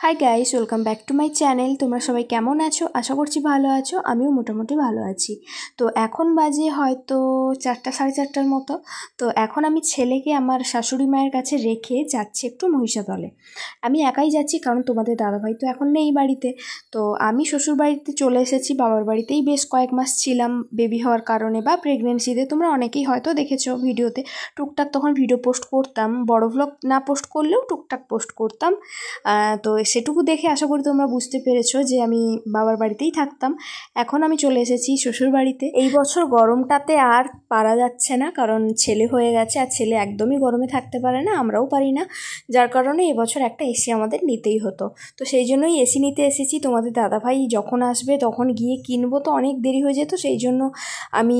Hi guys, welcome back to my channel. তোমরা সবাই কেমন আছো? আশা করছি ভালো আছো। আমিও মোটামুটি ভালো আছি। তো এখন বাজে হয়তো 4টা সাড়ে 4টার মতো। তো এখন আমি ছেলেকে আমার শাশুড়ি মায়ের কাছে রেখে যাচ্ছি একটু মহিষাদলে। আমি একাই যাচ্ছি কারণ তোমাদের দাদাভাই তো এখন নেই বাড়িতে। তো আমি শ্বশুর বাড়িতে চলে এসেছি, বাবার বাড়িতেই বেশ কয়েক মাস ছিলাম বেবি হওয়ার কারণে বা প্রেগনেন্সিতে। তোমরা অনেকেই হয়তো দেখেছো ভিডিওতে, টুকটাক তখন ভিডিও পোস্ট করতাম, বড় ভ্লগ না পোস্ট করলেও টুকটাক পোস্ট করতাম। তো সেটুকু দেখে আশা করি তোমরা বুঝতে পেরেছো যে আমি বাবার বাড়িতেই থাকতাম। এখন আমি চলে এসেছি শ্বশুর বাড়িতে। এই বছর গরমটাতে আর পারা যাচ্ছে না, কারণ ছেলে হয়ে গেছে আর ছেলে একদমই গরমে থাকতে পারে না, আমরাও পারি না। যার কারণে এবছর একটা এসি আমাদের নিতেই হতো। তো সেই জন্যই এসি নিতে এসেছি। তোমাদের দাদাভাই যখন আসবে তখন গিয়ে কিনবো, তো অনেক দেরি হয়ে যেত, সেই জন্য আমি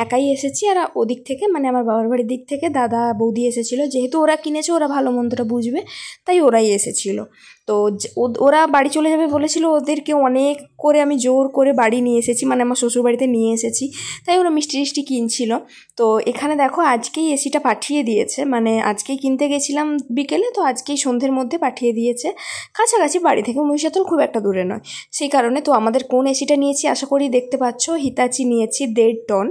একাই এসেছি। আর ওদিক থেকে মানে আমার বাবার বাড়ির দিক থেকে দাদা বৌদি এসেছিলো, যেহেতু ওরা কিনেছে ওরা ভালো মন্দটা বুঝবে, তাই ওরাই এসেছিলো। তো ওরা বাড়ি চলে যাবে বলেছিল, ওদেরকে অনেক করে আমি জোর করে বাড়ি নিয়ে এসেছি, মানে আমার শ্বশুর বাড়িতে নিয়ে এসেছি, তাই ওরা মিষ্টি টিষ্টি কিনছিল। তো এখানে দেখো আজকেই এসিটা পাঠিয়ে দিয়েছে, মানে আজকেই কিনতে গেছিলাম বিকেলে, তো আজকেই সন্ধ্যের মধ্যে পাঠিয়ে দিয়েছে। কাছাকাছি বাড়ি থেকে মহিষাদল খুব একটা দূরে নয়, সেই কারণে। তো আমাদের কোন এসিটা নিয়েছি আশা করি দেখতে পাচ্ছ, হিতাচি নিয়েছি 1.5 টন।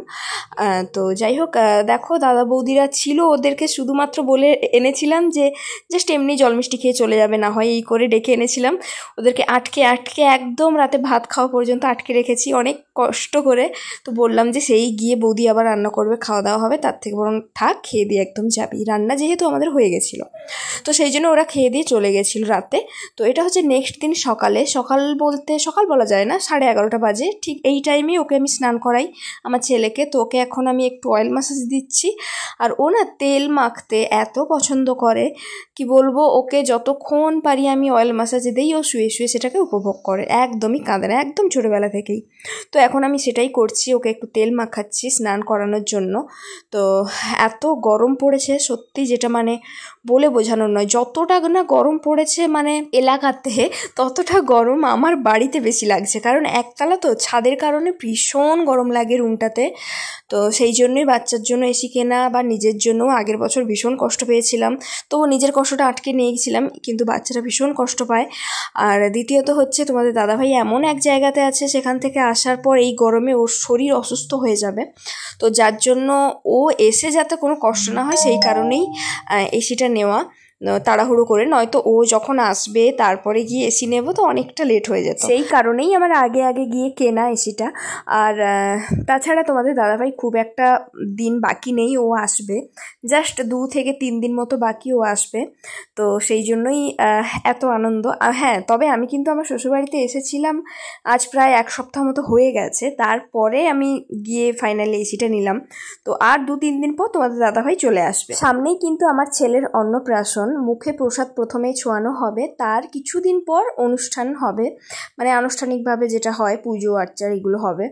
তো যাই হোক, দেখো দাদা বৌদিরা ছিল, ওদেরকে শুধুমাত্র বলে এনেছিলাম যে জাস্ট এমনি জল মিষ্টি খেয়ে চলে যাবে, না হয় এই করে ডেকে এনেছিলাম। ওদেরকে আটকে একদম রাতে ভাত খাওয়া পর্যন্ত আটকে রেখেছি অনেক কষ্ট করে। তো বললাম যে সেই গিয়ে বৌদি আবার রান্না করবে, খাওয়া দাওয়া হবে, তার থেকে বরং থাক, খেয়ে দিয়ে একদম যাবি। রান্না যেহেতু আমাদের হয়ে গেছিলো, তো সেই জন্য ওরা খেয়ে দিয়ে চলে গেছিলো রাতে। তো এটা হচ্ছে নেক্সট দিন সকালে, সকাল বলতে সকাল বলা যায় না, 11:30 বাজে ঠিক এই টাইমে ওকে আমি স্নান করাই আমার ছেলেকে। তো ওকে এখন আমি একটু অয়েল ম্যাসাজ দিচ্ছি। আর ও না তেল মাখতে এত পছন্দ করে, কি বলবো, ওকে যতক্ষণ পারি আমি অয়েল ম্যাসাজ দিই, ও শুয়ে শুয়ে সেটাকে উপভোগ করে, একদমই কাঁদে না, একদম ছোটোবেলা থেকেই। তো এখন আমি সেটাই করছি, ওকে একটু তেল মাখাচ্ছি স্নান করানোর জন্য। তো এত গরম পড়েছে সত্যি, যেটা মানে বলে বোঝানোর নয়। যতটা না গরম পড়েছে মানে এলাকাতে, ততটা গরম আমার বাড়িতে বেশি লাগছে, কারণ একতলা তো, ছাদের কারণে ভীষণ গরম লাগে রুমটাতে। তো সেই জন্যই বাচ্চার জন্য এসি কেনা, বা নিজের জন্য আগের বছর ভীষণ কষ্ট পেয়েছিলাম, তো নিজের কষ্টটা আটকে নিয়ে গেছিলাম, কিন্তু বাচ্চারা ভীষণ কষ্ট পায়। আর দ্বিতীয়ত হচ্ছে তোমাদের দাদাভাই এমন এক জায়গাতে আছে, সেখান থেকে আসার পর এই গরমে ওর শরীর অসুস্থ হয়ে যাবে। তো যার জন্য ও এসে যাতে কোনো কষ্ট না হয়, সেই কারণেই এসিটা নেওয়া তাড়াহুড়ো করে, নয়তো ও যখন আসবে তারপরে গিয়ে এসি নেব তো অনেকটা লেট হয়ে যেত, সেই কারণেই আমার আগে আগে গিয়ে কেনা এসিটা। আর তাছাড়া তোমাদের দাদাভাই খুব একটা দিন বাকি নেই, ও আসবে জাস্ট 2 থেকে 3 দিন মতো বাকি, ও আসবে। তো সেই জন্যই এত আনন্দ। হ্যাঁ, তবে আমি কিন্তু আমার শ্বশুরবাড়িতে এসেছিলাম আজ প্রায় 1 সপ্তাহ মতো হয়ে গেছে, তারপরে আমি গিয়ে ফাইনালি এসিটা নিলাম। তো আর 2-3 দিন পর তোমাদের দাদাভাই চলে আসবে। সামনেই কিন্তু আমার ছেলের অন্নপ্রাশন, মুখে প্রসাদ প্রথমে ছোঁয়ানো হবে, তার কিছুদিন পর অনুষ্ঠান হবে, মানে আনুষ্ঠানিকভাবে যেটা হয় পুজো আর্চার এগুলো হবে।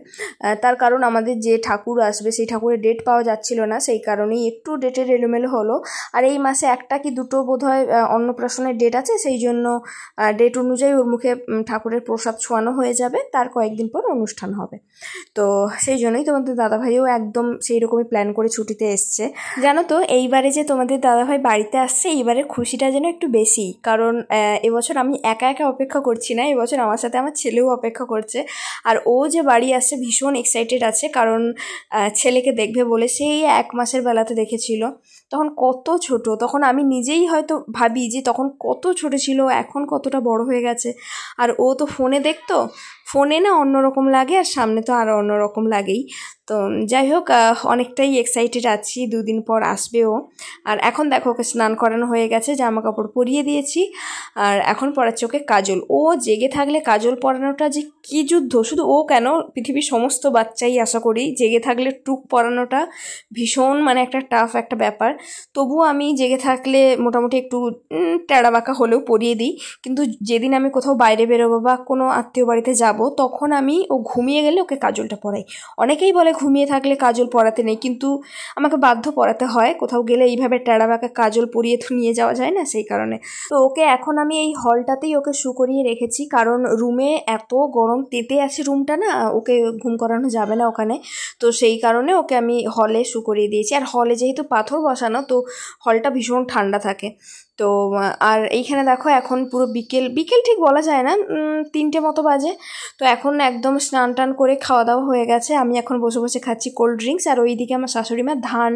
তার কারণ আমাদের যে ঠাকুর আসবে সেই ঠাকুরের ডেট পাওয়া যাচ্ছিল না, সেই কারণেই একটু ডেটের এলোমেলো হলো। আর এই মাসে 1টা কি 2টো বোধহয় অন্নপ্রাশনের ডেট আছে, সেই জন্য ডেট অনুযায়ী ওর মুখে ঠাকুরের প্রসাদ ছোঁয়ানো হয়ে যাবে, তার কয়েকদিন পর অনুষ্ঠান হবে। তো সেই জন্যই তোমাদের দাদাভাইও একদম সেই রকমই প্ল্যান করে ছুটিতে এসছে। জানো তো, এইবারে যে তোমাদের দাদাভাই বাড়িতে আসছে, এইবারের খুশিটা যেন একটু বেশি, কারণ এবছর আমি একা একা অপেক্ষা করছি না, এবছর আমার সাথে আমার ছেলেও অপেক্ষা করছে। আর ও যে বাড়ি আসছে ভীষণ এক্সাইটেড আছে, কারণ ছেলেকে দেখবে বলে সেই 1 মাসের বেলাতে দেখেছিল, তখন কত ছোট, তখন আমি নিজেই হয়তো ভাবি যে তখন কত ছোট ছিল, এখন কতটা বড় হয়ে গেছে। আর ও তো ফোনে দেখতো, ফোনে না অন্যরকম লাগে, আর সামনে তো আরও অন্যরকম লাগেই। তো যাই হোক, অনেকটাই এক্সাইটেড আছি, 2 দিন পর আসবে ও। আর এখন দেখো ওকে স্নান করানো হয়ে গেছে, জামা কাপড় পরিয়ে দিয়েছি, আর এখন পরাচ্ছে ওকে কাজল। ও জেগে থাকলে কাজল পরানোটা যে কী যুদ্ধ, শুধু ও কেন, পৃথিবীর সমস্ত বাচ্চাই আশা করি জেগে থাকলে টুক পরানোটা ভীষণ মানে একটা টাফ একটা ব্যাপার। তবুও আমি জেগে থাকলে মোটামুটি একটু টেরা বাঁকা হলেও পরিয়ে দিই, কিন্তু যেদিন আমি কোথাও বাইরে বেরোবো বা কোনো আত্মীয় বাড়িতে যাব, তখন আমি ও ঘুমিয়ে গেলে ওকে কাজলটা পরাই। অনেকেই বলে ঘুমিয়ে থাকলে কাজল পরাতে নেই, কিন্তু আমাকে বাধ্য পরাতে হয়, কোথাও গেলে এইভাবে টেরা বাঁকা কাজল পরিয়ে তো নিয়ে যাওয়া যায় না, সেই কারণে। তো ওকে এখন আমি এই হলটাতেই ওকে শু করিয়ে রেখেছি, কারণ রুমে এত গরম তেতে আছে রুমটা, না ওকে ঘুম করানো যাবে না ওখানে, তো সেই কারণে ওকে আমি হলে শু করিয়ে দিয়েছি। আর হলে যেহেতু পাথর বসানো, তো হলটা ভীষণ ঠান্ডা থাকে, তো আর এইখানে দেখো এখন পুরো বিকেল বিকেল ঠিক বলা যায় না, 3টে মতো বাজে। তো এখন একদম স্নান টান করে খাওয়া দাওয়া হয়ে গেছে। আমি এখন বসে বসে খাচ্ছি কোল্ড ড্রিঙ্কস, আর ওইদিকে আমার শাশুড়ি মা ধান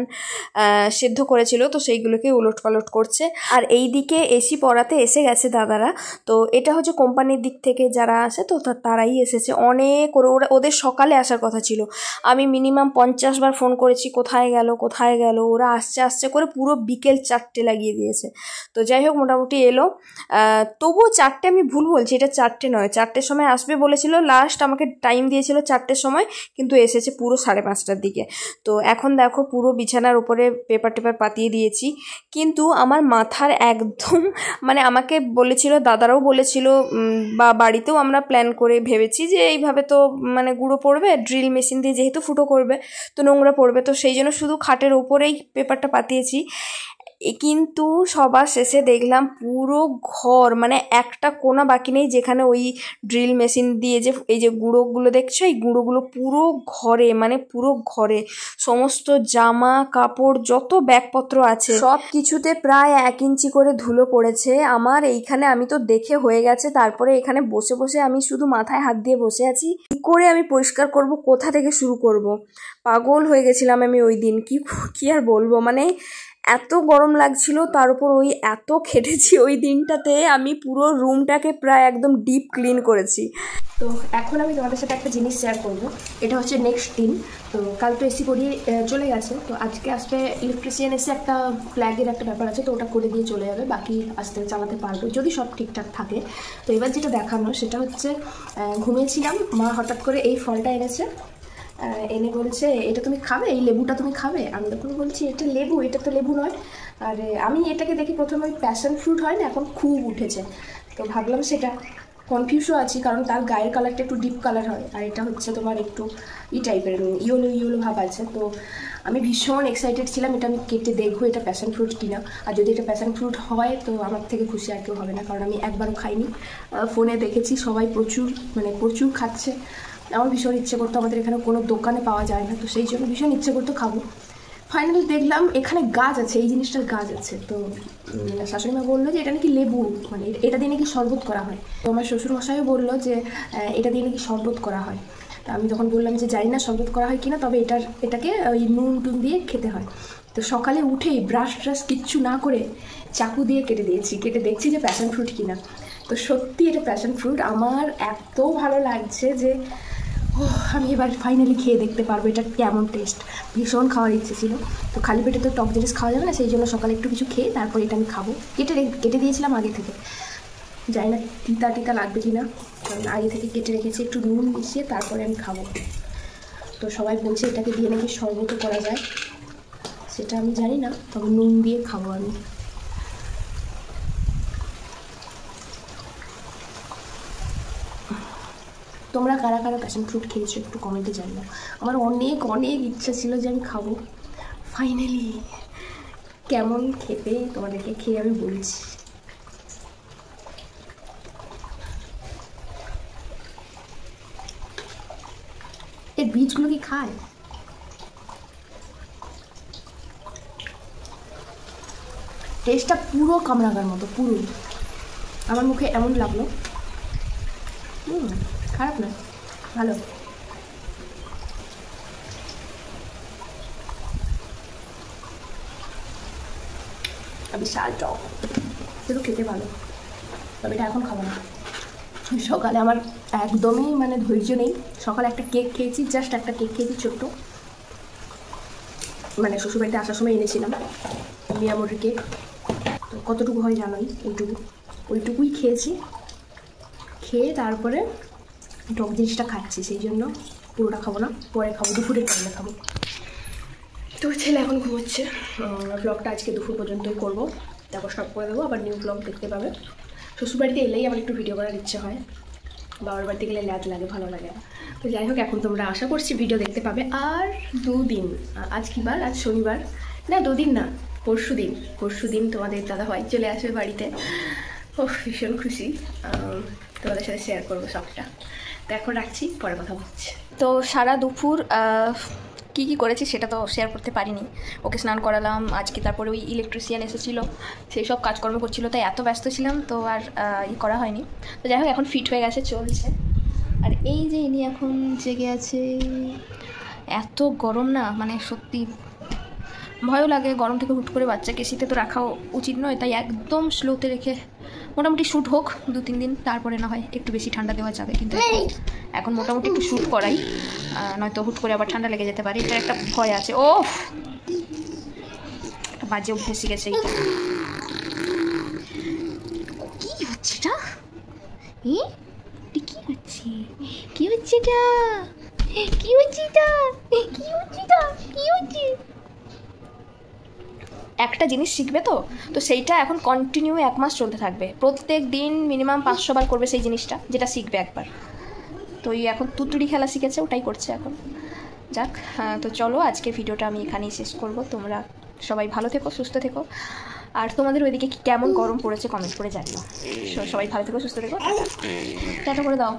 সেদ্ধ করেছিল, তো সেইগুলোকে উলট পালট করছে। আর এই দিকে এসি পড়াতে এসে গেছে দাদারা। তো এটা হচ্ছে কোম্পানির দিক থেকে যারা আসে, তো তারাই এসেছে অনেক। ওদের সকালে আসার কথা ছিল, আমি মিনিমাম 50 বার ফোন করেছি, কোথায় গেল কোথায় গেল। ওরা আসছে আসছে করে পুরো বিকেল 4টে লাগিয়ে দিয়েছে। তো যাই হোক মোটামুটি এলো। তবুও 4টে আমি ভুল বলছি, এটা 4টে নয়, 4টের সময় আসবে বলেছিল। লাস্ট আমাকে টাইম দিয়েছিল 4টের সময়, কিন্তু এসেছে পুরো 5:30টার দিকে। তো এখন দেখো পুরো বিছানার উপরে পেপার টেপার পাতিয়ে দিয়েছি, কিন্তু আমার মাথার একদম মানে আমাকে বলেছিল, দাদারাও বলেছিল, বা বাড়িতেও আমরা প্ল্যান করে ভেবেছি যে এইভাবে তো মানে গুঁড়ো পড়বে, ড্রিল মেশিন দিয়ে যেহেতু ফুটো করবে তো নোংরা পড়বে, তো সেই জন্য শুধু খাটের ওপরেই পেপারটা পাতিয়েছি। কিন্তু সবার শেষে দেখলাম পুরো ঘর মানে একটা কোণা বাকি নেই যেখানে ওই ড্রিল মেশিন দিয়ে যে এই যে গুঁড়োগুলো দেখছো, এই গুঁড়োগুলো পুরো ঘরে, মানে পুরো ঘরে সমস্ত জামা কাপড় যত ব্যাগপত্র আছে সব কিছুতে প্রায় 1 ইঞ্চি করে ধুলো পড়েছে আমার এইখানে। আমি তো দেখে হয়ে গেছে, তারপরে এখানে বসে বসে আমি শুধু মাথায় হাত দিয়ে বসে আছি, কি করে আমি পরিষ্কার করব, কোথা থেকে শুরু করব। পাগল হয়ে গেছিলাম আমি ওই দিন, কি আর বলবো, মানে এত গরম লাগছিল, তার উপর ওই এত খেটেছি ওই দিনটাতে, আমি পুরো রুমটাকে প্রায় একদম ডিপ ক্লিন করেছি। তো এখন আমি তোমাদের সাথে একটা জিনিস শেয়ার করব। এটা হচ্ছে নেক্সট দিন। তো কাল তো এসি করিয়ে চলে গেছে, তো আজকে আসবে ইলেকট্রিশিয়ান, এসে একটা ফ্ল্যাগের একটা ব্যাপার আছে, তো ওটা করে দিয়ে চলে যাবে, বাকি আসতে চালাতে পারবো যদি সব ঠিকঠাক থাকে। তো এবার যেটা দেখানো সেটা হচ্ছে, ঘুমিয়েছিলাম, মা হঠাৎ করে এই ফলটা এনেছে, এনে বলছে এটা তুমি খাবে, এই লেবুটা তুমি খাবে। আমি তখন বলছি এটা লেবু, এটা তো লেবু নয়। আর আমি এটাকে দেখি প্রথমে ওই প্যাশন ফ্রুট হয় না, এখন খুব উঠেছে, তো ভাবলাম সেটা। কনফিউজও আছি কারণ তার গায়ের কালারটা একটু ডিপ কালার হয়, আর এটা হচ্ছে তোমার একটু টাইপের ইয়েলো ভাব আছে। তো আমি ভীষণ এক্সাইটেড ছিলাম, এটা আমি কেটে দেখবো এটা প্যাশন ফ্রুট কিনা। আর যদি এটা প্যাশন ফ্রুট হয় তো আমার থেকে খুশি আর কেউ হবে না, কারণ আমি একবারও খাইনি, ফোনে দেখেছি সবাই প্রচুর খাচ্ছে। আমার ভীষণ ইচ্ছে করতো, আমাদের এখানে কোনো দোকানে পাওয়া যায় না, তো সেই জন্য ভীষণ ইচ্ছে করতো খাবো। ফাইনালি দেখলাম এখানে গাছ আছে, এই জিনিসটার গাছ আছে। তো শাশুড়ি মা বললো যে এটা নাকি লেবু, মানে এটা দিয়ে নাকি শরবত করা হয়। তো আমার শ্বশুরমশাইও বললো যে এটা দিয়ে নাকি শরবত করা হয়। তো আমি তখন বললাম যে জানি না শরবত করা হয় কিনা, তবে এটাকে ওই নুন টুন দিয়ে খেতে হয়। তো সকালে উঠেই ব্রাশ কিচ্ছু না করে চাকু দিয়ে কেটে দিয়েছি, কেটে দেখছি যে প্যাশন ফ্রুট কিনা। তো সত্যি এটা প্যাশন ফ্রুট। আমার এত ভালো লাগছে যে আমি এবার ফাইনালি খেয়ে দেখতে পারবো এটা কেমন টেস্ট। ভীষণ খাওয়ার ইচ্ছে ছিল, তো খালি পেটে তো টক জিনিস খাওয়া যাবে না, সেই জন্য সকালে একটু কিছু খেয়ে তারপর এটা আমি খাবো। কেটে দিয়েছিলাম আগে থেকে, জানি না তিতা লাগবে কি না, কারণ আগে থেকে কেটে রেখেছি, একটু নুন মিশিয়ে তারপরে আমি খাবো। তো সবাই বলছে এটাকে দিয়ে নাকি শরবতও করা যায়, সেটা আমি জানি না, তবে নুন দিয়ে খাবো আমি। তোমরা কারা কারা প্যাশন ফ্রুট খেয়েছো একটু কমেন্টে জানিও। আমার অনেক ইচ্ছা ছিল যে আমি খাবো, ফাইনালি কেমন খেতে তোমাদেরকে খেয়ে আমি বলছি। এর বীজগুলো কি খায়? টেস্টটা পুরো কামরাঙার মতো, পুরো আমার মুখে এমন লাগলো। খারাপ না, ভালো। বিশাল টক, কিন্তু খেতে ভালো, তবে এটা এখন খাবো না। সকালে আমার একদমই মানে ধৈর্য নেই। সকালে একটা কেক খেয়েছি, জাস্ট একটা কেক খেয়েছি ছোট্ট, মানে শ্বশুরবাড়িতে আসার সময় এনেছিলাম মিয়ামোরের কেক। তো কতটুকু হয় জানোই, ওইটুকুই খেয়েছি। খেয়ে তারপরে টক জিনিসটা খাচ্ছি, সেই জন্য পুরোটা খাবো না, পরে খাবো, দুপুরের টাইমে খাবো। তো ছেলে এখন ঘুমোচ্ছে, ব্লগটা আজকে দুপুর পর্যন্তই করবো, তারপর স্টপ করে দেবো, আবার নিউ ব্লগ দেখতে পাবে। শ্বশুরবাড়িতে এলেই আমার একটু ভিডিও করার ইচ্ছে হয়, বাবার বাড়িতে গেলে ল্যাজ লাগে, ভালো লাগে না। তো যাই হোক, এখন তোমরা আশা করছি ভিডিও দেখতে পাবে। আর 2 দিন, আজ কি বার, আজ শনিবার, না 2 দিন না, পরশু দিন তোমাদের দাদাভাই চলে আসবে বাড়িতে। ও ভীষণ খুশি, তোমাদের সাথে শেয়ার করবো সবটা। তো এখন রাখছি, পরে কথা বলছি। তো সারা দুপুর কী করেছি সেটা তো শেয়ার করতে পারিনি। ওকে স্নান করালাম আজকে, তারপরে ওই ইলেকট্রিশিয়ান এসেছিলো, সেই সব কাজকর্ম করছিলো, তাই এত ব্যস্ত ছিলাম তো আর করা হয়নি। তো যাই হোক, এখন ফিট হয়ে গেছে, চলছে। আর এই যে ইনি এখন জেগে আছে। এত গরম না, মানে সত্যি ভয়ও লাগে গরম থেকে হুট করে বাচ্চাকে শীতে তো রাখাও উচিত নয়, তাই একদম স্লোতে রেখে মোটামুটি শ্যুট হোক 2-3 দিন, তারপরে না হয় একটু বেশি ঠান্ডা দেওয়া যাবে। কিন্তু এখন মোটামুটি একটু শ্যুট করাই, নয়তো হুট করে আবার ঠান্ডা লেগে যেতে পারে, এটা একটা ভয় আছে। ও বাজে অভ্যেস শিখেছে এইটা। কী হচ্ছে এটা? কী হচ্ছে? কী হচ্ছে এটা? কী হচ্ছে এটা? কী হচ্ছে এটা? কী হচ্ছে? একটা জিনিস শিখবে তো সেইটা এখন কন্টিনিউ 1 মাস চলতে থাকবে, প্রত্যেক দিন মিনিমাম 500 বার করবে সেই জিনিসটা, যেটা শিখবে একবার। তো এই এখন তুতুড়ি খেলা শিখেছে, ওটাই করছে এখন। যাক, তো চলো আজকে ভিডিওটা আমি এখানেই শেষ করব। তোমরা সবাই ভালো থেকো, সুস্থ থেকো। আর তোমাদের ওইদিকে কেমন গরম পড়েছে কমেন্ট করে জানিও। সবাই ভালো থেকো, সুস্থ থেকো, টাটা করে দাও।